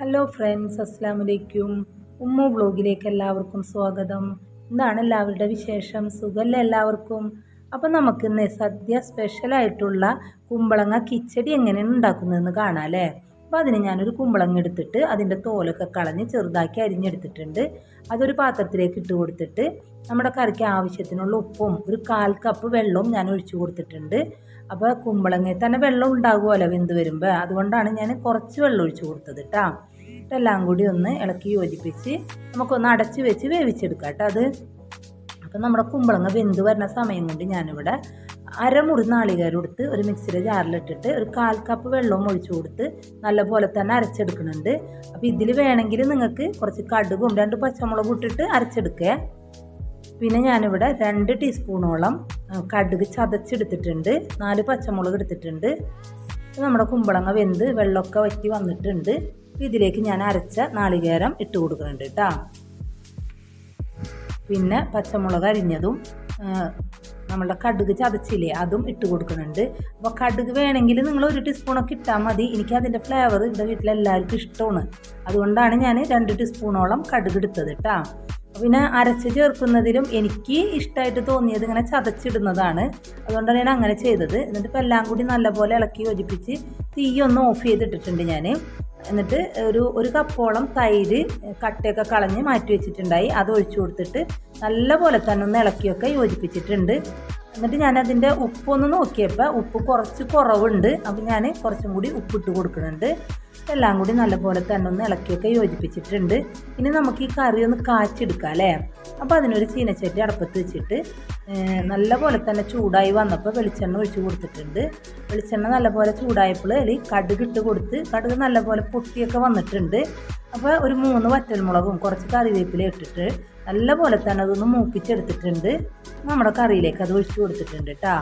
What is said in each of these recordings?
Hello friends, അസ്സലാമലൈക്കും. Umm വ്ലോഗിലേക്ക് എല്ലാവർക്കും സ്വാഗതം. എന്താണ് എല്ലാവരുടെ വിശേഷം? സുഖമല്ലേ എല്ലാവർക്കും? അപ്പം നമുക്കിന്ന് സദ്യ സ്പെഷ്യലായിട്ടുള്ള കുമ്പളങ്ങ കിച്ചടി എങ്ങനെയാണ് ഉണ്ടാക്കുന്നതെന്ന് കാണാം അല്ലേ? അപ്പോൾ അതിന് ഞാനൊരു കുമ്പളങ്ങ എടുത്തിട്ട് അതിൻ്റെ തോലൊക്കെ കളഞ്ഞ് ചെറുതാക്കി അരിഞ്ഞെടുത്തിട്ടുണ്ട്. അതൊരു പാത്രത്തിലേക്ക് ഇട്ട് കൊടുത്തിട്ട് നമ്മുടെ കറിക്ക് ആവശ്യത്തിനുള്ള ഉപ്പും ഒരു 1/4 കപ്പ് വെള്ളവും ഞാൻ ഒഴിച്ചു കൊടുത്തിട്ടുണ്ട്. അപ്പോൾ കുമ്പളങ്ങയിൽ തന്നെ വെള്ളം ഉണ്ടാകുമല്ലോ വെന്ത് വരുമ്പോൾ, അതുകൊണ്ടാണ് ഞാൻ കുറച്ച് വെള്ളം ഒഴിച്ചു കൊടുത്തത് കേട്ടോ. ഇതെല്ലാം കൂടി ഒന്ന് ഇളക്കി യോജിപ്പിച്ച് നമുക്കൊന്ന് അടച്ച് വെച്ച് വേവിച്ചെടുക്കാം കേട്ടോ അത്. അപ്പം നമ്മുടെ കുമ്പളങ്ങ വെന്ത് വരുന്ന സമയം കൊണ്ട് ഞാനിവിടെ അരമുറി നാളികേരം എടുത്ത് ഒരു മിക്സിയുടെ ജാറിലിട്ടിട്ട് ഒരു 1/4 കപ്പ് വെള്ളവും ഒഴിച്ചു കൊടുത്ത് നല്ലപോലെ തന്നെ അരച്ചെടുക്കുന്നുണ്ട്. അപ്പോൾ ഇതിൽ വേണമെങ്കിൽ നിങ്ങൾക്ക് കുറച്ച് കടുകും 2 പച്ചമുളകും ഇട്ടിട്ട് അരച്ചെടുക്കുക. പിന്നെ ഞാനിവിടെ 2 ടീസ്പൂണോളം കടുക് ചതച്ചെടുത്തിട്ടുണ്ട്, 4 പച്ചമുളക് എടുത്തിട്ടുണ്ട്. നമ്മുടെ കുമ്പളങ്ങ വെന്ത് വെള്ളമൊക്കെ വറ്റി വന്നിട്ടുണ്ട്. ഇതിലേക്ക് ഞാൻ അരച്ച നാളികേരം ഇട്ട് കൊടുക്കുന്നുണ്ട് കേട്ടോ. പിന്നെ പച്ചമുളക് അരിഞ്ഞതും നമ്മളുടെ കടുക് ചതച്ചില്ലേ അതും ഇട്ട് കൊടുക്കുന്നുണ്ട്. അപ്പോൾ കടുക് വേണമെങ്കിൽ നിങ്ങൾ 1 ടീസ്പൂണൊക്കെ ഇട്ടാൽ മതി. എനിക്ക് അതിൻ്റെ ഫ്ലേവർ ഇവിടെ വീട്ടിലെല്ലാവർക്കും ഇഷ്ടമാണ്, അതുകൊണ്ടാണ് ഞാൻ 2 ടീസ്പൂണോളം കടുക് എടുത്തത് കേട്ടോ. പിന്നെ അരച്ച് ചേർക്കുന്നതിലും എനിക്ക് ഇഷ്ടമായിട്ട് തോന്നിയത് ഇങ്ങനെ ചതച്ചിടുന്നതാണ്, അതുകൊണ്ടാണ് ഞാൻ അങ്ങനെ ചെയ്തത്. എന്നിട്ട് ഇപ്പോൾ എല്ലാം കൂടി നല്ലപോലെ ഇളക്കി യോജിപ്പിച്ച് തീയൊന്ന് ഓഫ് ചെയ്തിട്ടിട്ടുണ്ട് ഞാൻ. എന്നിട്ട് ഒരു കപ്പോളം തൈര് കട്ടയൊക്കെ കളഞ്ഞ് മാറ്റി വെച്ചിട്ടുണ്ടായി, അത് ഒഴിച്ചു കൊടുത്തിട്ട് നല്ലപോലെ തന്നെ ഒന്ന് ഇളക്കിയൊക്കെ യോജിപ്പിച്ചിട്ടുണ്ട്. എന്നിട്ട് ഞാൻ അതിൻ്റെ ഉപ്പൊന്ന് നോക്കിയപ്പോൾ ഉപ്പ് കുറച്ച് കുറവുണ്ട്, അപ്പോൾ ഞാൻ കുറച്ചും കൂടി ഉപ്പിട്ട് കൊടുക്കുന്നുണ്ട്. എല്ലാം കൂടി നല്ലപോലെ തന്നെ ഒന്ന് ഇളക്കിയൊക്കെ യോജിപ്പിച്ചിട്ടുണ്ട്. ഇനി നമുക്ക് ഈ കറി ഒന്ന് കാച്ചെടുക്കാം അല്ലേ? അപ്പോൾ അതിനൊരു ചീനച്ചട്ടി അടുപ്പത്ത് വെച്ചിട്ട് നല്ലപോലെ തന്നെ ചൂടായി വന്നപ്പോൾ വെളിച്ചെണ്ണ ഒഴിച്ച് കൊടുത്തിട്ടുണ്ട്. വെളിച്ചെണ്ണ നല്ലപോലെ ചൂടായപ്പോൾ അതിൽ കടുക് ഇട്ട് കൊടുത്ത് കടുക് നല്ലപോലെ പൊട്ടിയൊക്കെ വന്നിട്ടുണ്ട്. അപ്പോൾ ഒരു 3 വറ്റൽമുളകും കുറച്ച് കറിവേപ്പില ഇട്ടിട്ട് നല്ലപോലെ തന്നെ അതൊന്ന് മൂപ്പിച്ചെടുത്തിട്ടുണ്ട്. നമ്മുടെ കറിയിലേക്ക് അത് ഒഴിച്ച് കൊടുത്തിട്ടുണ്ട് കേട്ടോ.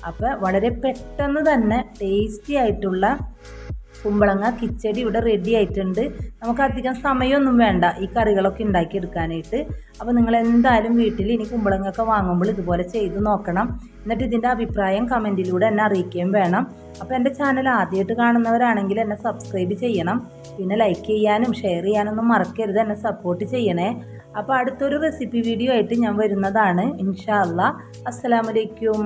അപ്പോൾ വളരെ പെട്ടെന്ന് തന്നെ ടേസ്റ്റി ആയിട്ടുള്ള കുമ്പളങ്ങ കിച്ചടി ഇവിടെ റെഡി ആയിട്ടുണ്ട്. നമുക്ക് അധികം സമയമൊന്നും വേണ്ട ഈ കറികളൊക്കെ ഉണ്ടാക്കിയെടുക്കാനായിട്ട്. അപ്പോൾ നിങ്ങൾ എന്തായാലും വീട്ടിൽ ഇനി കുമ്പളങ്ങയൊക്കെ വാങ്ങുമ്പോൾ ഇതുപോലെ ചെയ്ത് നോക്കണം. എന്നിട്ട് ഇതിൻ്റെ അഭിപ്രായം കമൻറ്റിലൂടെ എന്നെ അറിയിക്കുകയും വേണം. അപ്പോൾ എൻ്റെ ചാനൽ ആദ്യമായിട്ട് കാണുന്നവരാണെങ്കിൽ എന്നെ സബ്സ്ക്രൈബ് ചെയ്യണം. പിന്നെ ലൈക്ക് ചെയ്യാനും ഷെയർ ചെയ്യാനൊന്നും മറക്കരുത്, എന്നെ സപ്പോർട്ട് ചെയ്യണേ. അപ്പോൾ അടുത്തൊരു റെസിപ്പി വീഡിയോ ആയിട്ട് ഞാൻ വരുന്നതാണ് ഇൻഷാ അല്ലാ. അസ്സലാമു അലൈക്കും.